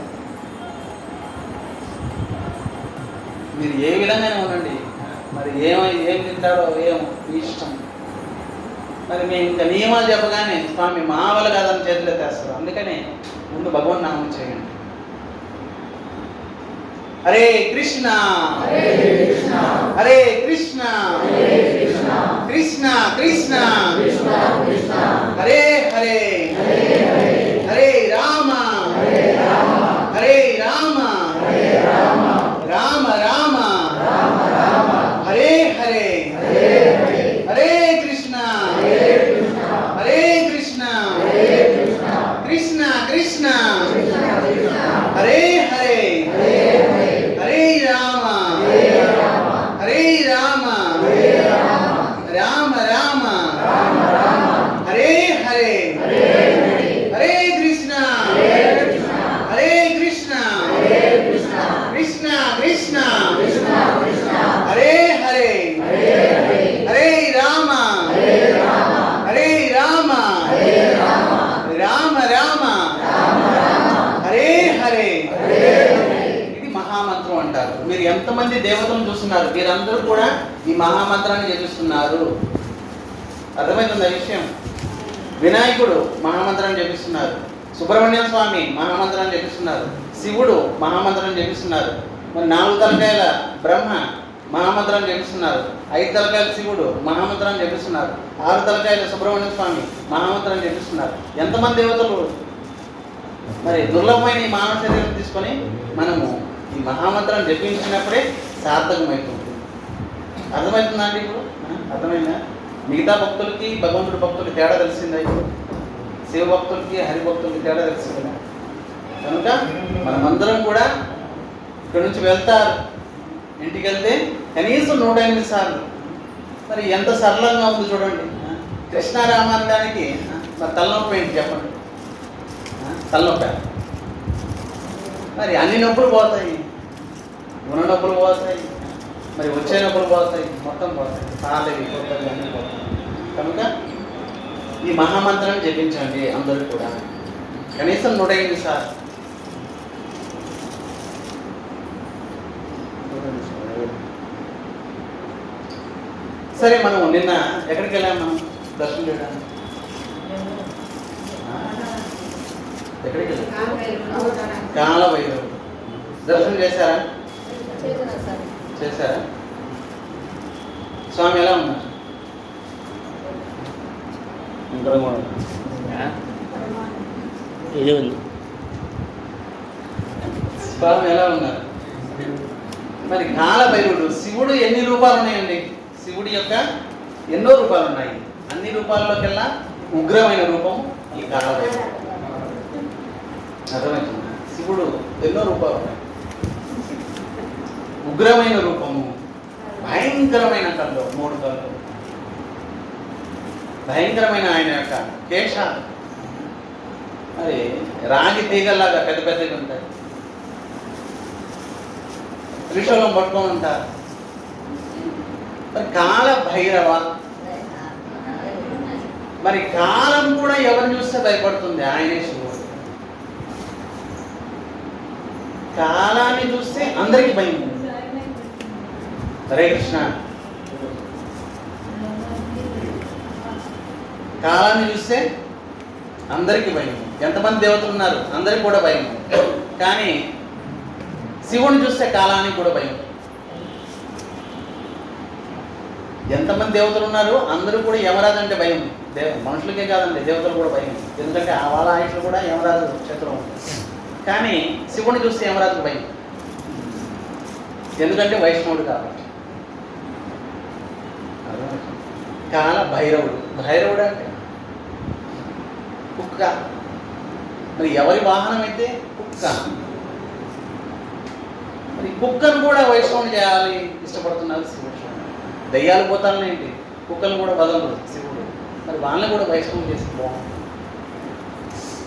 మీరు ఏ విధంగానే ఉండండి, మరి ఏం తింటారో ఏమో మీ ఇష్టం. మరి మేము ఇంకా నియమాలు చెప్పగానే స్వామి మా వల్ల కాదని చేతులు ఎత్తేస్తారు. అందుకనే ముందు భగవన్ నామం చేయండి. హరే కృష్ణ హరే కృష్ణ కృష్ణ కృష్ణ హరే హరే హరే రామ హరే రామ రామ రామ హరే హరే హరే కృష్ణ హరే కృష్ణ కృష్ణ కృష్ణ హరే హరే హరే రామ హరే రామ రామ రామ హరే హరే హరే కృష్ణ హరే కృష్ణ కృష్ణ కృష్ణ హరే హరే హరే రామ హరే రామ రామ రామ హరే హరే. ఇది మహామంత్రం అంటారు. మీరు ఎంతమంది దేవతలను చూస్తున్నారు, మీరందరూ కూడా ఈ మహామంత్రాన్ని జపిస్తున్నారు. అర్థమవుతుంది ఆ విషయం. వినాయకుడు మహామంత్రాన్ని జపిస్తున్నారు, సుబ్రహ్మణ్య స్వామి మహామంత్రాన్ని జపిస్తున్నారు, శివుడు మహామంత్రాన్ని జపిస్తున్నారు, మరి 4 తలకాయల బ్రహ్మ మహామంత్రాన్ని జపిస్తున్నారు, 5 తలకాయల శివుడు మహామంత్రాన్ని జపిస్తున్నారు, 6 తలకాయల సుబ్రహ్మణ్య స్వామి మహామంత్రాన్ని జపిస్తున్నారు. ఎంతమంది దేవతలు! మరి దుర్లభమైన ఈ మానవ శరీరం తీసుకొని మనము ఈ మహామంత్రాన్ని జపించినప్పుడే సార్థకమవుతుంది. అర్థమవుతుందండి ఇప్పుడు? అర్థమైందా? మిగతా భక్తులకి భగవంతుడి భక్తులకి తేడా తెలిసిందా? ఇప్పుడు శివభక్తులకి హరిభక్తులకి తేడా తెలిసిందా? కనుక మనమందరం కూడా ఇక్కడ నుంచి వెళ్తారు, ఇంటికి వెళ్తే కనీసం 108 సార్లు. మరి ఎంత సరళంగా ఉంది చూడండి. కృష్ణారామానికి మరి తలనొప్పి ఏంటి చెప్పండి? తలనొప్పి. మరి అన్ని నొప్పులు పోతాయి, గుణ నొప్పులు పోతాయి, మరి వచ్చేటప్పుడు పోతాయి, మొత్తం పోతాయి, పాతవి కొత్తవి అన్నీ పోతాయి. కనుక ఈ మహామంత్రాన్ని జపించండి అందరూ కూడా, కనీసం 108 సార్లు. సరే, మనం నిన్న ఎక్కడికి వెళ్ళాం? మనం దర్శనం చేయడానికి ఎక్కడికి వెళ్ళాం? కాలభైరవుడు దర్శనం చేశారా? చేశారా? స్వామి ఎలా ఉన్నారు? ఇది ఉంది. స్వామి ఎలా ఉన్నారు? మరి కాలభైరవుడు, శివుడు ఎన్ని రూపాలు ఉన్నాయండి? శివుడి యొక్క ఎన్నో రూపాలు ఉన్నాయి. అన్ని రూపాల్లోకెల్లా ఉగ్రమైన రూపం ఈ కాలభైరవుడు. అర్థమవుతుంది? శివుడు ఎన్నో రూపాలు ఉన్నాయి. ఉగ్రమైన రూపము, భయంకరమైన కళ్ళు, 3 కళ్ళు, భయంకరమైన ఆయన యొక్క కేశాలు మరి రాగి తీగల్లాగా పెద్ద పెద్దగా ఉంటాయి. త్రిశూలం పట్టుకొని ఉంటారు. మరి కాల భైరవ, మరి కాలం కూడా ఎవరిని చూస్తే భయపడుతుంది? ఆయనే శివుడు. కాలాన్ని చూస్తే అందరికీ భయం. హరే కృష్ణ. కాలాన్ని చూస్తే అందరికీ భయం. ఎంతమంది దేవతలు ఉన్నారు? అందరికి కూడా భయం. కానీ శివుని చూస్తే కాలానికి కూడా భయం. ఎంతమంది దేవతలు ఉన్నారు? అందరూ కూడా యమరాజు అంటే భయం. మనుషులకే కాదండి, దేవతలు కూడా భయం. ఎందుకంటే వాళ్ళ ఆయుష్లు కూడా యమరాజు క్షేత్రం ఉంటుంది. కానీ శివుని చూస్తే యమరాజుకు భయం. ఎందుకంటే వైష్ణవుడు కాబట్టి. కాల భైరవుడు. భైరవుడు అంటే కుక్క. మరి ఎవరి వాహనం అయితే కుక్క. మరి కుక్కను కూడా వైష్ణవుని చేయాలి ఇష్టపడుతున్నారు శివుడు. దయ్యాలు పోతాలని ఏంటి, కుక్కలు కూడా బదలరు శివుడు. మరి వాళ్ళని కూడా వైష్ణవం చేసి బాగుంటుంది.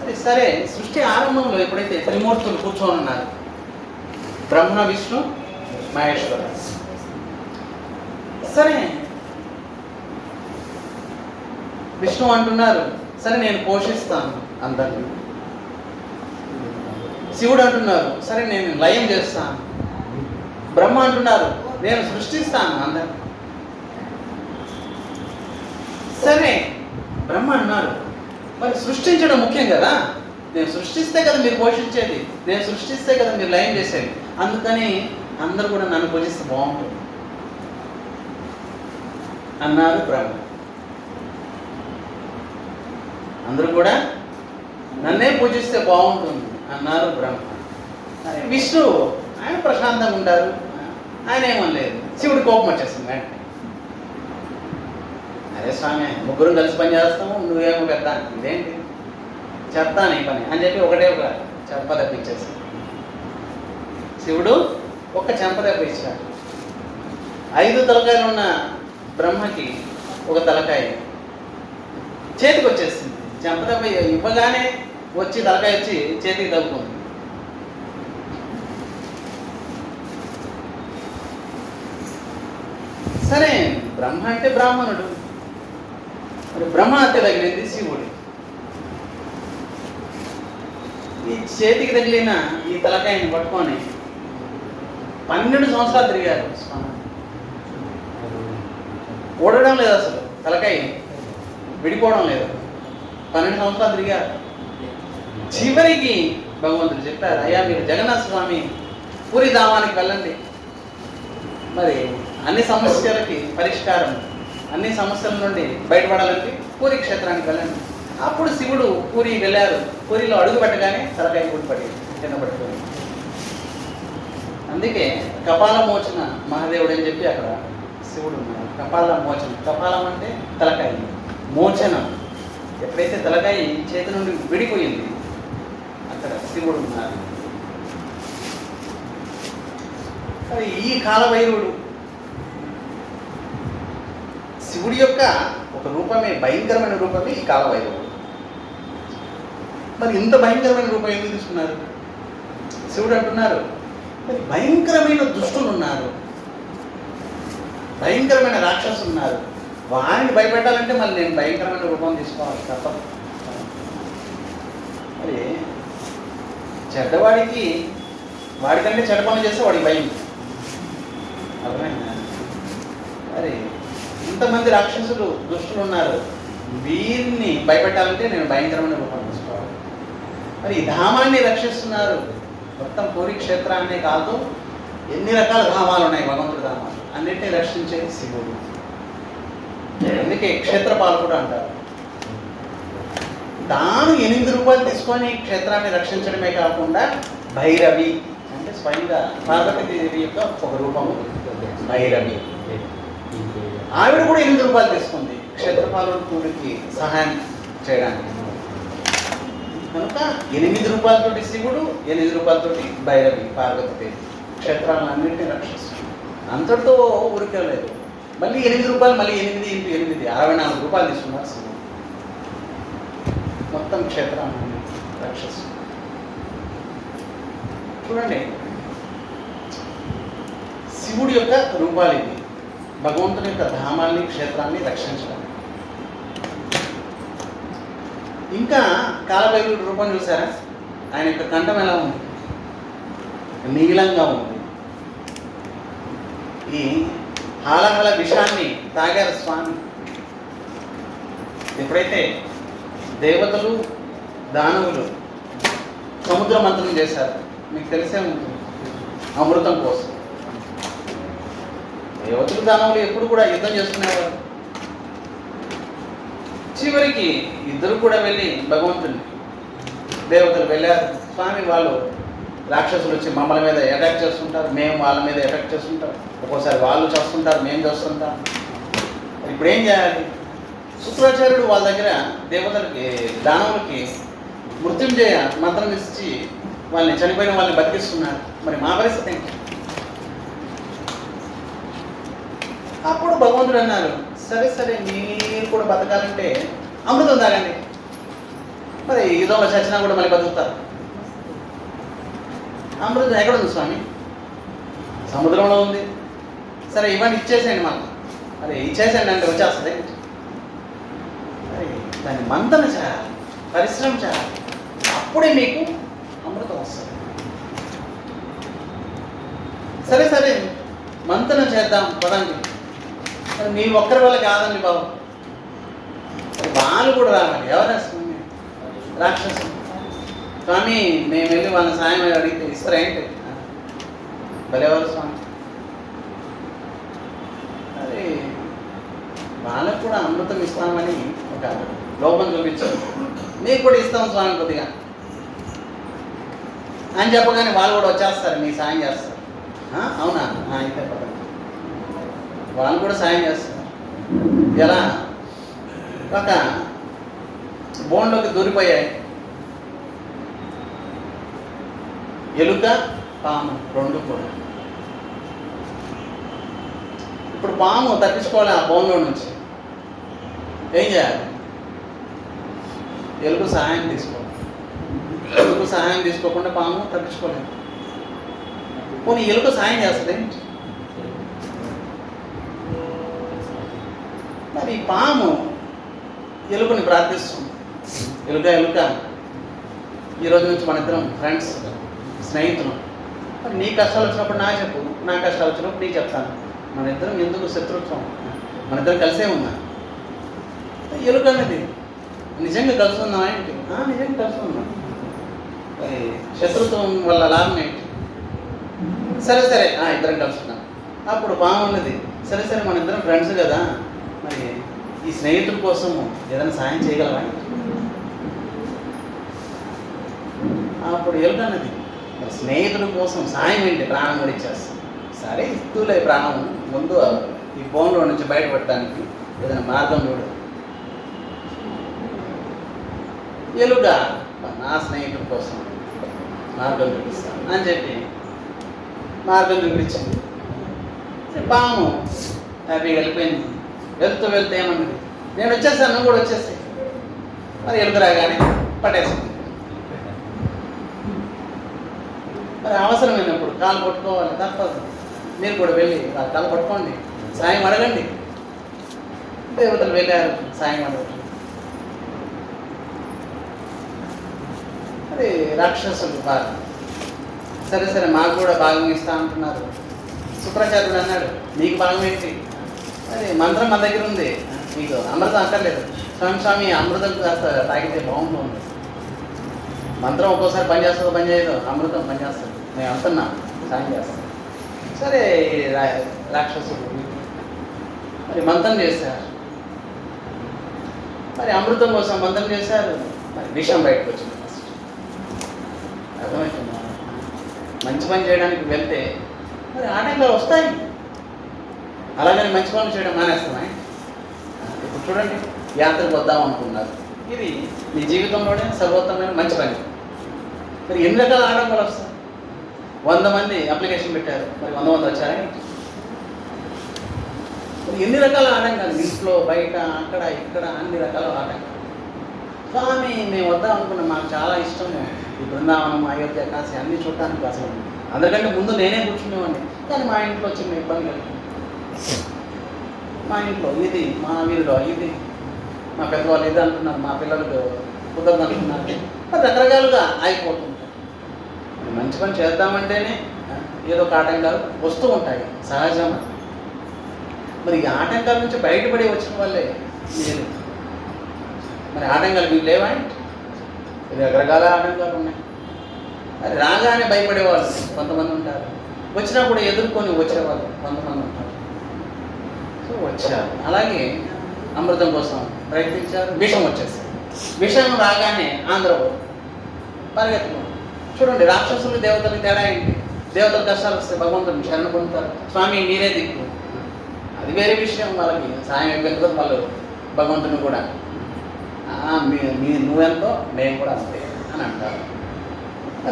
అది సరే, సృష్టి ఆరంభంలో ఎప్పుడైతే త్రిమూర్తులు కూర్చొని ఉన్నారు, బ్రహ్మ విష్ణు మహేశ్వర, సరే విష్ణు అంటున్నారు, సరే నేను పోషిస్తాను అందరినీ. శివుడు అంటున్నారు, సరే నేను లయం చేస్తాను. బ్రహ్మ అంటున్నారు, నేను సృష్టిస్తాను అందరినీ. సరే, బ్రహ్మ అన్నారు, మరి సృష్టించడం ముఖ్యం కదా, నేను సృష్టిస్తే కదా మీరు పోషించేది, నేను సృష్టిస్తే కదా మీరు లయం చేసేది. అందుకని అందరూ కూడా నన్ను పూజిస్తే బాగుంటుంది అన్నారు బ్రహ్మ. అందరూ కూడా నన్నే పూజిస్తే బాగుంటుంది అన్నారు బ్రహ్మ. విష్ణు ఆయన ప్రశాంతంగా ఉంటారు, ఆయన ఏమనలేదు. శివుడి కోపం వచ్చేస్తుంది వెంటనే. అరే స్వామి, ముగ్గురు కలిసి పని చేస్తాము, నువ్వేమో పెద్ద, ఇదేంటి చెప్తాను ఈ పని అని చెప్పి ఒకటే ఒక చెంప తప్పించేసి శివుడు ఒక చెంప తప్పించాడు. 5 తలకాయలు ఉన్న బ్రహ్మకి ఒక తలకాయ చేతికి వచ్చేసింది. చెంప తప్ప ఇవ్వగానే వచ్చి తలకాయ వచ్చి చేతికి తగ్గుతుంది. సరే, బ్రహ్మ అంటే బ్రాహ్మణుడు, మరి బ్రహ్మ హత్య తగిలింది శివుడు. ఈ చేతికి తగిలిన ఈ తలకాయని పట్టుకొని 12 సంవత్సరాలు తిరిగారు స్వామి. ఓడడం లేదు, అసలు తలకాయ విడిపోవడం లేదు. 12 సంవత్సరాలు తిరిగారు. చివరికి భగవంతుడు చెప్పారు, అయ్యా మీరు జగన్నాథ స్వామి పూరి ధామానికి వెళ్ళండి, మరి అన్ని సమస్యలకి పరిష్కారం, అన్ని సమస్యల నుండి బయటపడాలంటే పూరి క్షేత్రానికి వెళ్ళండి. అప్పుడు శివుడు పూరి వెళ్ళారు. పూరిలో అడుగు పెట్టగానే తలకాయ కూడిపడి కింద పట్టుకొని. అందుకే కపాల మోచన మహాదేవుడు అని చెప్పి అక్కడ శివుడు ఉన్నాడు. కపాల మోచన, కపాలం అంటే తలకాయ, మోచనం ఎప్పుడైతే తలకాయ చేతి నుండి విడిపోయింది అక్కడ శివుడు ఉన్నారు. మరి ఈ కాలభైరవుడు శివుడి యొక్క ఒక రూపమే, భయంకరమైన రూపమే ఈ కాలభైరవుడు. మరి ఇంత భయంకరమైన రూపం ఎందుకు తీసుకున్నారు? శివుడు అంటున్నారు, మరి భయంకరమైన దుష్టులు ఉన్నారు, భయంకరమైన రాక్షసులు ఉన్నారు. వారిని భయపెట్టాలంటే మళ్ళీ నేను భయంకరమైన రూపం తీసుకోవాలి తప్పదు. మరి చెడ్డవాడికి వాడికంటే చెడ్డ పనులు చేస్తే వాడికి భయం. అర్థమైందా? మరి ఇంతమంది రాక్షసులు దుష్టులు ఉన్నారు, వీరిని భయపెట్టాలంటే నేను భయంకరమైన రూపం తీసుకోవాలి. మరి ఈ ధామాన్ని రక్షిస్తున్నారు. మొత్తం పూరి క్షేత్రాన్నే కాదు, ఎన్ని రకాల ధామాలు ఉన్నాయి, భగవంతుడి ధామాలు అన్నిటినీ రక్షించేది శివుడు. అందుకే క్షేత్రపాలకుడు అంటారు. తాను 8 రూపాయలు తీసుకొని క్షేత్రాన్ని రక్షించడమే కాకుండా భైరవి అంటే స్వయంగా పార్వతీదేవి యొక్క ఒక రూపము భైరవి. ఆవిడ కూడా 8 రూపాయలు తీసుకుంది క్షేత్రపాలకుడికి సహాయం చేయడానికి. కనుక 8 రూపాయలతోటి శివుడు, 8 రూపాయలతోటి భైరవి పార్వతీదేవి క్షేత్రాలన్నింటినీ రక్షిస్తుంది. అంతటితో ఊరికెళ్ళలేదు. మళ్ళీ 8 రూపాయలు, మళ్ళీ 8 × 8 64 రూపాయలు తీసుకున్నారు శివుడు. మొత్తం క్షేత్రాన్ని రక్షిస్తుంది. చూడండి, శివుడి యొక్క రూపాలు ఇది. భగవంతుని యొక్క ధామాన్ని, క్షేత్రాన్ని రక్షించడం. ఇంకా కాలభైరవుడి రూపం చూసారా? ఆయన యొక్క కంఠం ఎలా ఉంది? నీలంగా ఉంది. ఈ హాలహల విషాన్ని తాగారు స్వామి. ఎప్పుడైతే దేవతలు దానవులు సముద్ర మంత్రం చేశారు, మీకు తెలిసే ఉంటుంది, అమృతం కోసం. దేవతలు దానవులు ఎప్పుడు కూడా యుద్ధం చేసుకునేవారు. చివరికి ఇద్దరు కూడా వెళ్ళి భగవంతుని, దేవతలు వెళ్ళారు. స్వామి, వాళ్ళు రాక్షసులు వచ్చి మమ్మల్ని మీద అటాక్ చేస్తుంటారు, మేము వాళ్ళ మీద అటాక్ చేస్తుంటాం, ఒక్కోసారి వాళ్ళు చేస్తుంటారు, మేము చేస్తుంటాం. ఇప్పుడు ఏం చేయాలి? శుక్రాచార్యుడు వాళ్ళ దగ్గర దేవతలకి, దానవులకి మృత్యుంజయ మంత్రం ఇచ్చి వాళ్ళని, చనిపోయిన వాళ్ళని బతికిస్తున్నారు. మరి మా పరిస్థితి ఏంటి? అప్పుడు భగవంతుడు అన్నారు, సరే సరే, మీరు కూడా బతకాలంటే అమృతం తాగండి. మరి యుద్ధంలో చచ్చినా కూడా మళ్ళీ బతుకుతారు. అమృతం ఎక్కడ ఉంది స్వామి? సముద్రంలో ఉంది. సరే ఇవన్నీ ఇచ్చేసేయండి మాకు. అరే ఇచ్చేసేయండి అంటే వచ్చేస్తుంది. మరి దాన్ని మంతన చేయాలి, పరిశ్రమ చేయాలి, అప్పుడే మీకు అమృతం వస్తుంది. సరే సరే మంతన చేద్దాం పదండి. మీ ఒక్కరి వల్ల కాదండి బాబు, వాళ్ళు కూడా రావాలి. ఎవరు స్వామి? రాక్షసు. స్వామి, మేము వెళ్ళి వాళ్ళ సాయం అడిగితే ఇస్తారా ఏంటి? భలేవారు స్వామి. అదే వాళ్ళకు కూడా అమృతం ఇస్తామని ఒక లోపం చూపించారు. మీకు కూడా ఇస్తాం స్వామి కొద్దిగా అని చెప్పగానే వాళ్ళు కూడా వచ్చేస్తారు, మీకు సాయం చేస్తారు. అవునా? అయితే పదండి. వాళ్ళు కూడా సాయం చేస్తారు. ఎలా? ఒక బోన్లోకి దూరిపోయాయి ఎలుక, పాము రెండు కూడా. ఇప్పుడు పాము తప్పించుకోవాలి ఆ బోన్లో నుంచి. ఏం చేయాలి? ఎలుక సహాయం తీసుకోవాలి. ఎలుక సహాయం తీసుకోకుండా పాము తప్పించుకోలేదు. పోనీ ఎలుక సహాయం చేస్తుంది. మరి పాము ఎలుకని ప్రార్థిస్తుంది, ఎలుక ఎలుక, ఈరోజు నుంచి మన ఇద్దరం ఫ్రెండ్స్, స్నేహితులు. మరి నీ కష్టాలు వచ్చినప్పుడు నా చెప్పు, నా కష్టాలు వచ్చినప్పుడు నీ చెప్తాను. మన ఇద్దరం ఎందుకు శత్రుత్వం? మన ఇద్దరం కలిసే ఉన్నా. ఎలుక అనేది నిజంగా కలుసుకుందామా ఏంటి? నిజంగా కలుసుకుందాం. శత్రుత్వం వల్ల లాభం ఏంటి? సరే సరే ఇద్దరం కలుసుకున్నాం. అప్పుడు పాము ఉన్నది, సరే సరే మన ఇద్దరం ఫ్రెండ్స్ కదా, మరి ఈ స్నేహితుల కోసము ఏదైనా సాయం చేయగలవా? అప్పుడు ఎలుకన్నది, మరి స్నేహితుల కోసం సాయం ఏంటి? ప్రాణం కూడా ఇచ్చేస్తాం. సరే ఇస్తూలే ప్రాణం, ముందు ఈ ఫోన్లో నుంచి బయటపడటానికి ఏదైనా మార్గం చూడు. ఎలుక, నా స్నేహితుల కోసం మార్గం చూపిస్తాను అని చెప్పి మార్గం చూపించింది. పాము హ్యాపీగా వెళ్ళిపోయింది. వెళ్తూ వెళ్తే ఏమన్నది, నేను వచ్చేసాను, నువ్వు కూడా వచ్చేసి. మరి ఎలుక రాగానే పట్టేసింది. మరి అవసరమైనప్పుడు కాలు పట్టుకోవాలి, తప్పదు. మీరు కూడా వెళ్ళి కాలు పట్టుకోండి. సాయం అడగండి. దేవతలు వెళ్ళారు సాయం అడగండి. అది రాక్షసులు బాగా సరే సరే మాకు కూడా భాగం ఇస్తా అంటున్నారు. శుక్రాచార్యుడు అన్నాడు, నీకు భాగం ఏంటి? అది మంత్రం మన దగ్గర ఉంది, మీకు అమృతం అక్కర్లేదు. స్వామి అమృతం కాస్త తాగితే బాగుంటుంది. మంత్రం ఒక్కోసారి పని చేస్తుందో పని చేయదు, అమృతం పని చేస్తుంది. నేను అంటున్నా సాయం చేస్తాను. సరే రాక్షసుడు మరి మంత్రం చేశారు. మరి అమృతం కోసం మంత్రం చేశారు. మరి విషం బయటకు వచ్చింది. ఫస్ట్ అర్థమవుతుందా? మంచి పని చేయడానికి వెళ్తే మరి ఆటంకాలు వస్తాయి. అలాగని మంచి పనులు చేయడం మానేస్తామా? ఇప్పుడు చూడండి, యాత్రకు వద్దాం అనుకున్నారు. ఇది మీ జీవితంలోనే సర్వోత్తమైన మంచి పని. మరి ఎన్ని రకాల ఆటంకాలు వస్తాయి? 100 మంది అప్లికేషన్ పెట్టారు, మరి 100 వచ్చారా? మరి ఎన్ని రకాల ఆటంకాలు, ఇంట్లో బయట అక్కడ ఇక్కడ అన్ని రకాల ఆటంకాలు. స్వామి మేము వద్దాం అనుకున్నాం, మాకు చాలా ఇష్టము ఈ బృందావనం, అయోధ్య, కాశీ అన్ని చూడటానికి. అసలు అందరికంటే ముందు నేనే కూర్చునేవాడిని. కానీ మా ఇంట్లో చిన్న ఇబ్బంది కలిగింది. మా ఇంట్లో ఇది, మా వీధిలో ఇది, మా పెద్దవాళ్ళు ఇది అంటున్నారు, మా పిల్లలకు కుదరదు అంటున్నారు. మరి రకరకాలుగా అయిపోతుంటాయి. మంచి పని చేద్దామంటేనే ఏదో ఒక ఆటంకాలు వస్తూ ఉంటాయి, సహజం. మరి ఈ ఆటంకాల నుంచి బయటపడి వచ్చిన వాళ్ళే మీరు. మరి ఆటంకాలు మీకు లేవా? ఇది రకరకాల ఆటంకాలు ఉన్నాయి. మరి రాగానే భయపడేవాళ్ళు కొంతమంది ఉంటారు, వచ్చినప్పుడు ఎదుర్కొని వచ్చేవాళ్ళు కొంతమంది ఉంటారు. సో వచ్చారు. అలాగే అమృతం కోసం ప్రయత్నించారు, విషం వచ్చేసారు. విషం రాగానే ఆంధ్ర పరిగెత్తుకున్నారు. చూడండి, రాక్షసులు దేవతలకు తేడా ఏంటి? దేవతలు కష్టాలు వస్తే భగవంతుని శరణ పొందుతారు, స్వామి మీరే దిక్కు. అది వేరే విషయం. వాళ్ళకి సాయం అయిపోయిన తర్వాత వాళ్ళు భగవంతుని కూడా నువ్వెంతో మేము కూడా అంతే అని అంటారు.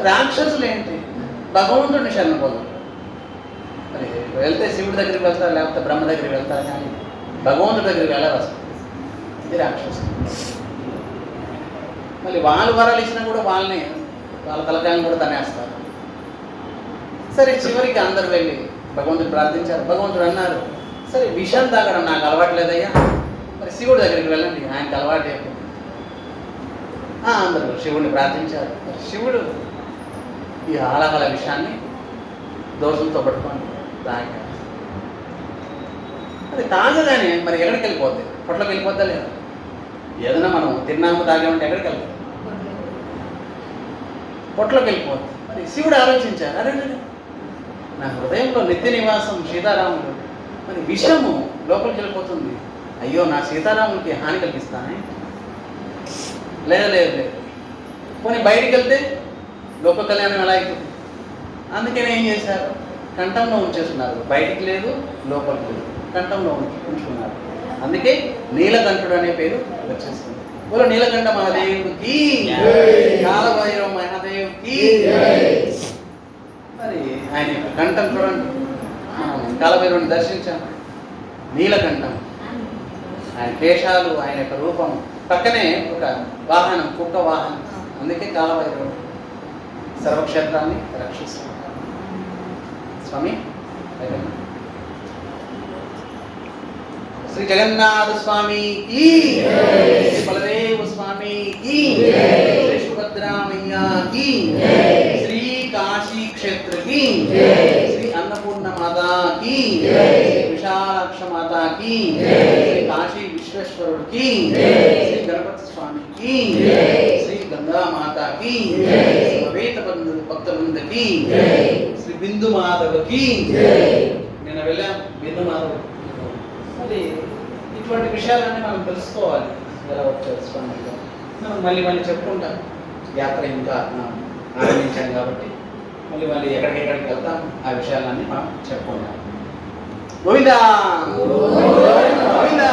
రాక్షసులు ఏంటి? భగవంతుడిని శరణ పొందుతారు. మరి వెళ్తే శివుడి దగ్గరికి వెళ్తారు, లేకపోతే బ్రహ్మ దగ్గరికి వెళ్తారు, కానీ భగవంతుడి దగ్గరికి వెళ్ళరు. ఇది రాక్షసులు. మళ్ళీ వాళ్ళు వరాలు ఇచ్చినా కూడా వాళ్ళ తలకాయలను కూడా తనేస్తారు. సరే చివరికి అందరు వెళ్ళి భగవంతుడు ప్రార్థించారు. భగవంతుడు అన్నారు, సరే విషం తాగడం నాకు అలవాటు లేదయ్యా, మరి శివుడి దగ్గరికి వెళ్ళండి, ఆయనకి అలవాటు అయిపోయింది. అందరూ శివుడిని ప్రార్థించారు. మరి శివుడు ఈ ఆలకల విషయాన్ని దోషంతో పట్టుకొని తాగాడు. అది తాగగానే మరి ఎక్కడికి వెళ్ళిపోద్ది? పొట్లోకి వెళ్ళిపోద్దా లేదా? ఏదైనా మనం తిన్నాము తాగామంటే ఎక్కడికి వెళ్తాం? పొట్లోకి వెళ్ళిపోద్ది. మరి శివుడు ఆలోచించారు, అరే నా హృదయంలో నిత్య నివాసం సీతారాముడు, మరి విషము లోపలికి వెళ్ళిపోతుంది. అయ్యో నా సీతారాములకి హాని కలిగిస్తానే? లేదు లేదు లేదు. పోనీ బయటికి వెళ్తే లోక కళ్యాణం ఎలా అవుతుంది? అందుకనే ఏం చేశారు? కంఠంలో ఉంచేస్తున్నారు. బయటికి లేదు, లోపలికి లేదు, కంఠంలో ఉంచుకున్నారు. అందుకే నీలకంఠుడు అనే పేరు వచ్చేసింది. బోలో నీలకంఠ మహాదేవుడికి, కాలభైరవ మహాదేవుడికి. మరి ఆయన యొక్క కంఠం చూడండి, కాలభైరవుని దర్శించాము. నీలకంఠం ఆయన కేశాలు, ఆయన యొక్క రూపం. పక్కనే ఒక వాహనం, కుక్క వాహనం. అందుకే కాలభైరవుడు సర్వక్షేత్రాన్ని రక్షిస్తాడు. స్వామి శ్రీ జగన్నాథ స్వామికి, శ్రీ బలదేవ స్వామికి, శ్రీ సుభద్రామయ్యకి, శ్రీ కాశీ క్షేత్రకి, శ్రీ అన్నపూర్ణ మాతాకి, శ్రీ విశాలాక్ష మాతాకి, శ్రీ కాశీ విశ్వేశ్వరుడికి, శ్రీ గణపతి స్వామికి, శ్రీ గంగా మాతాకి, సమవేత భక్త బృందకి, శ్రీ బిందు మాధవకి. నిన్న వెళ్ళాం బిందు మాధవ. మరి ఇటువంటి విషయాలన్నీ మనం తెలుసుకోవాలి. ఎలా వచ్చారు స్వామి మనం మళ్ళీ చెప్పుకుంటాం. యాత్ర ఇంకా ఆరంభించాం కాబట్టి మళ్ళీ ఎక్కడికి వెళ్తాం, ఆ విషయాలన్నీ మనం చెప్పుకుంటాం. గోవిందా గోవిందా.